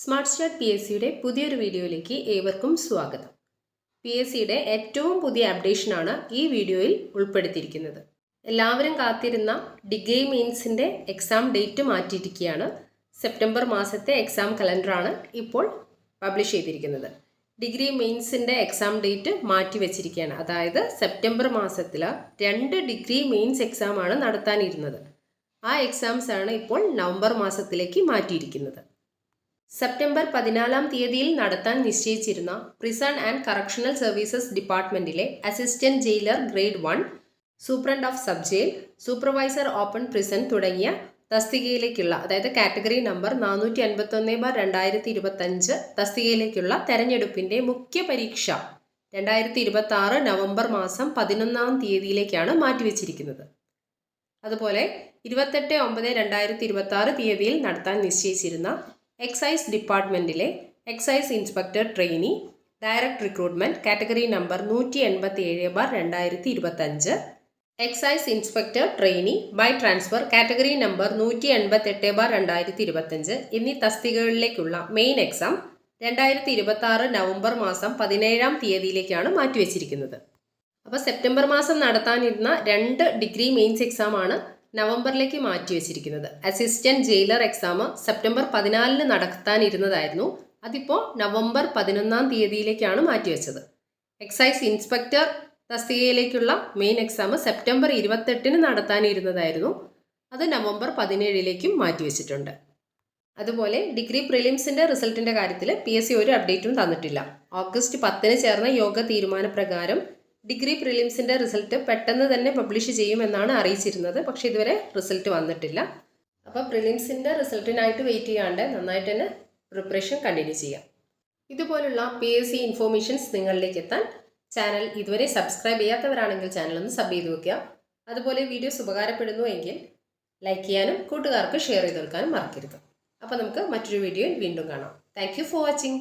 Smart start P S സിയുടെ പുതിയൊരു വീഡിയോയിലേക്ക് ഏവർക്കും സ്വാഗതം. പി എസ് സിയുടെ ഏറ്റവും പുതിയ അപ്ഡേഷനാണ് ഈ വീഡിയോയിൽ ഉൾപ്പെടുത്തിയിരിക്കുന്നത്. എല്ലാവരും കാത്തിരുന്ന ഡിഗ്രി മെയിൻസിൻ്റെ എക്സാം ഡേറ്റ് മാറ്റിയിരിക്കുകയാണ്. സെപ്റ്റംബർ മാസത്തെ എക്സാം കലണ്ടറാണ് ഇപ്പോൾ പബ്ലിഷ് ചെയ്തിരിക്കുന്നത്. ഡിഗ്രി മെയിൻസിൻ്റെ എക്സാം ഡേറ്റ് മാറ്റി വെച്ചിരിക്കുകയാണ്. അതായത് സെപ്റ്റംബർ മാസത്തിൽ 2 ഡിഗ്രി മെയിൻസ് എക്സാമാണ് നടത്താനിരുന്നത്. ആ എക്സാംസ് ആണ് ഇപ്പോൾ നവംബർ മാസത്തിലേക്ക് മാറ്റിയിരിക്കുന്നത്. സെപ്റ്റംബർ 14 തീയതിയിൽ നടത്താൻ നിശ്ചയിച്ചിരുന്ന പ്രിസൺ ആൻഡ് കറക്ഷണൽ സർവീസസ് ഡിപ്പാർട്ട്മെൻറ്റിലെ assistant jailer grade 1, superintendent of sub jail, supervisor open prison തുടങ്ങിയ തസ്തികയിലേക്കുള്ള, അതായത് കാറ്റഗറി നമ്പർ 451/2025 തസ്തികയിലേക്കുള്ള തെരഞ്ഞെടുപ്പിൻ്റെ മുഖ്യ പരീക്ഷ 2026 നവംബർ മാസം 11 തീയതിയിലേക്കാണ് മാറ്റിവെച്ചിരിക്കുന്നത്. അതുപോലെ 28/9/2026 തീയതിയിൽ നടത്താൻ നിശ്ചയിച്ചിരുന്ന എക്സൈസ് ഡിപ്പാർട്ട്മെൻറ്റിലെ excise inspector trainee direct recruitment category number 187/2025, excise inspector trainee by transfer category number 188/2025 എന്നീ തസ്തികകളിലേക്കുള്ള മെയിൻ എക്സാം 2026 നവംബർ മാസം 17 തീയതിയിലേക്കാണ് മാറ്റിവെച്ചിരിക്കുന്നത്. അപ്പോൾ സെപ്റ്റംബർ മാസം നടത്താനിരുന്ന 2 ഡിഗ്രി മെയിൻസ് എക്സാമാണ് നവംബറിലേക്ക് മാറ്റിവെച്ചിരിക്കുന്നത്. അസിസ്റ്റന്റ് ജയിലർ എക്സാം സെപ്റ്റംബർ 14 നടത്താനിരുന്നതായിരുന്നു. അതിപ്പോൾ നവംബർ 11 തീയതിയിലേക്കാണ് മാറ്റിവെച്ചത്. എക്സൈസ് ഇൻസ്പെക്ടർ തസ്തികയിലേക്കുള്ള മെയിൻ എക്സാം സെപ്റ്റംബർ 28 നടത്താനിരുന്നതായിരുന്നു. അത് നവംബർ 17 മാറ്റിവെച്ചിട്ടുണ്ട്. അതുപോലെ ഡിഗ്രി പ്രിലിംസിൻ്റെ റിസൾട്ടിൻ്റെ കാര്യത്തിൽ PSC ഒരു അപ്ഡേറ്റും തന്നിട്ടില്ല. ഓഗസ്റ്റ് 10 ചേർന്ന യോഗ തീരുമാനപ്രകാരം ഡിഗ്രി പ്രിലിംസിൻ്റെ റിസൾട്ട് പെട്ടെന്ന് തന്നെ പബ്ലിഷ് ചെയ്യുമെന്നാണ് അറിയിച്ചിരുന്നത്. പക്ഷേ ഇതുവരെ റിസൾട്ട് വന്നിട്ടില്ല. അപ്പോൾ പ്രിലിംസിൻ്റെ റിസൾട്ടിനായിട്ട് വെയിറ്റ് ചെയ്യാണ്ട് നന്നായിട്ട് തന്നെ പ്രിപ്പറേഷൻ കണ്ടിന്യൂ ചെയ്യാം. ഇതുപോലുള്ള PSC ഇൻഫോർമേഷൻസ് നിങ്ങളിലേക്ക് എത്താൻ ചാനൽ ഇതുവരെ സബ്സ്ക്രൈബ് ചെയ്യാത്തവരാണെങ്കിൽ ചാനലൊന്ന് സബ് ചെയ്ത് വെക്കുക. അതുപോലെ വീഡിയോസ് ഉപകാരപ്പെടുന്നു എങ്കിൽ ലൈക്ക് ചെയ്യാനും കൂട്ടുകാർക്ക് ഷെയർ ചെയ്ത് കൊടുക്കാനും മറക്കരുത്. അപ്പോൾ നമുക്ക് മറ്റൊരു വീഡിയോയിൽ വീണ്ടും കാണാം. Thank you for watching.